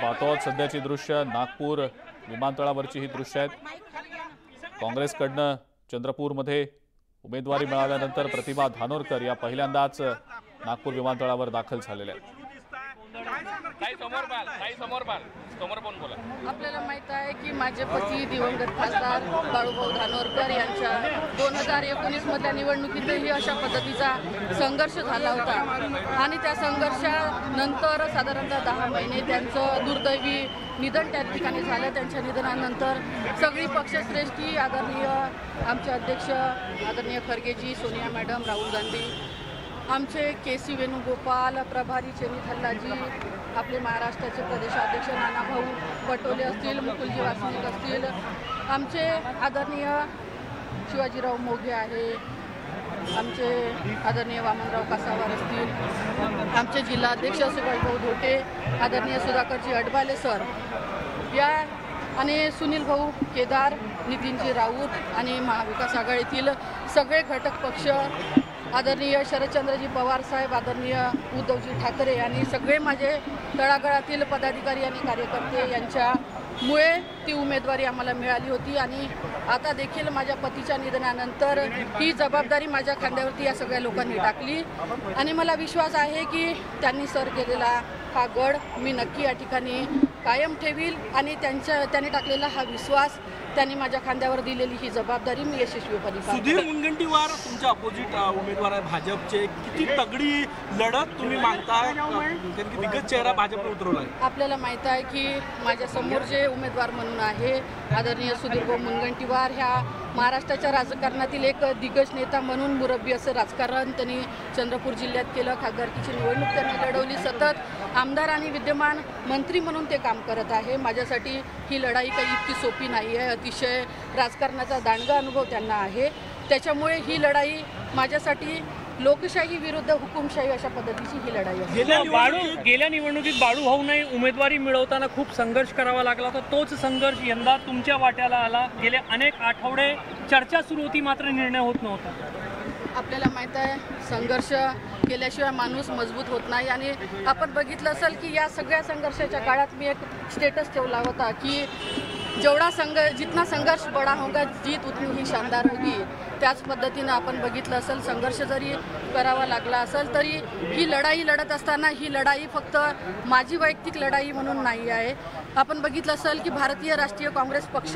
पाहतो सध्याची दृश्य नागपूर विमानतळावरची ही दृश्य आहेत। काँग्रेसकडनं चंद्रपूरमध्ये उमेदवारी मिळाल्यानंतर प्रतिभा धानोरकर या पहिल्यांदाच नागपूर विमानतळावर दाखल झालेल्या आहेत। आपल्याला माहित आहे की माझे पती दिवंगत खासदार बाळूभाऊ धानोरकर यांच्या 2019 मधल्या निवडणुकीतही अशा पद्धतीचा संघर्ष झाला होता आणि त्या संघर्षानंतर साधारणतः 10 महिने त्यांचं दुर्दैवी निधन त्या ठिकाणी झालं। त्यांच्या निधनानंतर सगळी पक्षश्रेष्ठी आदरणीय आमचे अध्यक्ष आदरणीय खरगेजी, सोनिया मॅडम, राहुल गांधी, आमचे केसी वेणुगोपाल, प्रभारी चेनी थल्लाजी, आपले महाराष्ट्राचे प्रदेशाध्यक्ष नानाभाऊ पटोले असतील, मुकुलजी वासनिक असतील, आमचे आदरणीय शिवाजीराव मोघे आहे, आमचे आदरणीय वामनराव कासावार असतील, आमचे जिल्हाध्यक्ष सुभाषभाऊ धोटे, आदरणीय सुधाकरजी अडबाले सर या आणि सुनील भाऊ केदार, नितीनजी राऊत आणि महाविकास आघाडीतील सगळे घटक पक्ष, आदरणीय शरदचंद्रजी पवार साहेब, आदरणीय उद्धवजी ठाकरे आणि सगळे माझे तळागाळातील पदाधिकारी आणि कार्यकर्ते यांच्यामुळे ती उमेदवारी आम्हाला मिळाली होती आणि आता देखील माझ्या पतीच्या निधनानंतर ही जबाबदारी माझ्या खांद्यावरती या सगळ्या लोकांनी टाकली आणि मला विश्वास आहे की त्यांनी सर केलेला हा गड मी नक्की या ठिकाणी कायम ठेवील आणि त्यांनी टाकलेला हा विश्वास, त्यांनी माझ्या खांद्यावर दिलेली ही जबाबदारी मी यशस्वीपणे पार सुधीर मुनगंटीवार तुमच्या अपोजिट उमेदवार आहे भाजपचे, किती तगडी लढत तुम्ही मागताय, त्यांनी दिग्गज चेहरा भाजपने उतरवला आहे। आपल्याला माहित आहे की माझ्या समोर जे उमेदवार म्हणून आहे आदरणीय सुधीर मुनगंटीवार, ह्या महाराष्ट्राच्या राजकारणातील एक दिग्गज नेता म्हणून मुरब्बी असं राजकारण त्यांनी चंद्रपूर जिल्ह्यात केलं। खासदारकीची निवडणूक त्यांनी लढवली, सतत आमदार आणि विद्यमान मंत्री म्हणून ते काम करत आहे। माझ्यासाठी ही लढाई काही इतकी सोपी नाही आहे, अतिशय राजकारणाचा दांडगा अनुभव त्यांना आहे, त्याच्यामुळे ही लढाई माझ्यासाठी लोकशाही विरुद्ध हुकुमशाही अशा पद्धतीची ही लढाई आहे। गेल्या निवडणुकीत बाळूभाऊंना उमेदवारी मिळवताना खूप संघर्ष करावा लागला होता, तोच संघर्ष यंदा तुमच्या वाट्याला आला। गेले अनेक आठवडे चर्चा सुरू होती मात्र निर्णय होत नव्हता। आपल्याला माहित आहे संघर्ष केल्याशिवाय माणूस मजबूत होत नाही आणि आपण बघितलं असेल की या सगळ्या संघर्षाच्या काळात मी एक स्टेटस ठेवला होता की जितना संघर्ष बड़ा होगा जीत उतनी ही शानदार होगी। त्याच पद्धतीनं आपण बघितलं असेल संघर्ष जरी करावा लागला असेल तरी ही लढाई लढत असताना ही लढाई फक्त माझी वैयक्तिक लढाई म्हणून नाही आहे। आपण बघितलं असेल की भारतीय राष्ट्रीय काँग्रेस पक्ष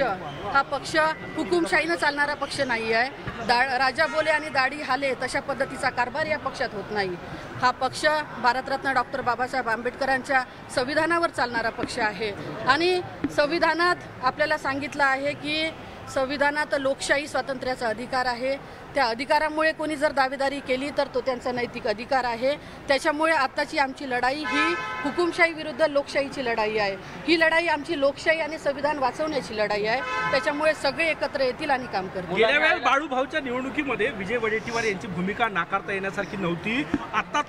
हा पक्ष हुकुमशाहीनं चालणारा पक्ष नाही आहे। राजा बोले आणि दाढी हाले तशा पद्धतीचा कारभार या पक्षात होत नाही। हा पक्ष भारतरत्न डॉक्टर बाबासाहेब आंबेडकरांच्या संविधानावर चालणारा पक्ष आहे आणि संविधानात आपल्याला सांगितलं आहे की संविधानात लोकशाही स्वातंत्र्याचा अधिकार आहे। त्या अधिकारामुळे कोणी जर दावेदारी केली तर तो त्यांचा नैतिक अधिकार आहे। त्याच्यामुळे आताची आमची लढाई ही हुकुमशाही विरुद्ध लोकशाहीची लढाई आहे। ही लढाई आमची लोकशाही आणि संविधान वाचवण्याची लढाई आहे। त्याच्यामुळे सगळे एकत्र येतील आणि काम करतील। गेल्या वेळेस बाळूभाऊच्या निवडणुकीमध्ये विजय वडेट्टीवार यांची भूमिका नाकारता येण्यासारखी नव्हती, आता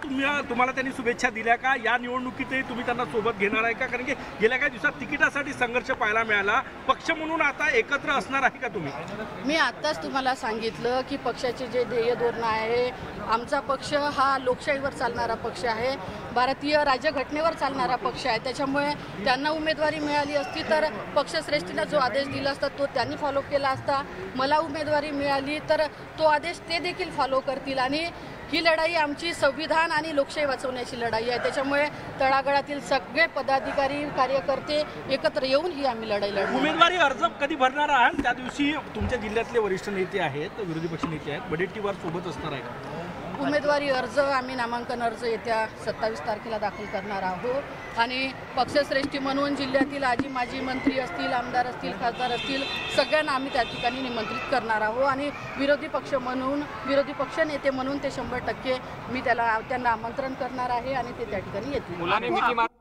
तुम्हाला त्यांनी शुभेच्छा दिल्या का? या निवडणुकीतही तुम्ही त्यांना सोबत घेणार आहे का? कारण की गेल्या काही दिवसात तिकिटासाठी संघर्ष पाहायला मिळाला, पक्ष म्हणून आता एकत्र असणार आहे का तुम्ही? मी आत्ताच तुम्हाला सांगितलं की पक्षाचे जे ध्येय धोरण आहे, आमचा पक्ष हा लोकशाहीवर चालणारा पक्ष आहे, भारतीय राज्यघटनेवर चालणारा पक्ष आहे। त्याच्यामुळे त्यांना उमेदवारी मिळाली असती तर पक्षश्रेष्ठीला जो आदेश दिला असता तो त्यांनी फॉलो केला असता। मला उमेदवारी मिळाली तर तो आदेश ते देखील फॉलो करतील आणि ही लढाई आमची संविधान आणि लोकशाही वाचवण्याची लढाई आहे। त्याच्यामुळे तळागाळातील सगळे पदाधिकारी कार्यकर्ते एकत्र येऊन ही आम्ही लढाई लढू। उमेदवारी अर्ज कधी भरणार आहात? त्या दिवशी तुमच्या जिल्ह्यातले वरिष्ठ नेते आहेत, विरोधी पक्ष नेते आहेत, वडेट्टीवार सोबत असणार आहे का? उमेदवारी अर्ज आम्ही नामांकन अर्ज येत्या 27 तारखेला दाखल करणार आहोत आणि पक्षश्रेष्ठी म्हणून जिल्ह्यातील आजी माजी मंत्री असतील, आमदार असतील, खासदार असतील, सगळ्यांना आम्ही त्या ठिकाणी निमंत्रित करणार आहोत आणि विरोधी पक्ष नेते म्हणून ते 100% मी त्यांना आमंत्रण करणार आहे आणि ते त्या ठिकाणी येतील।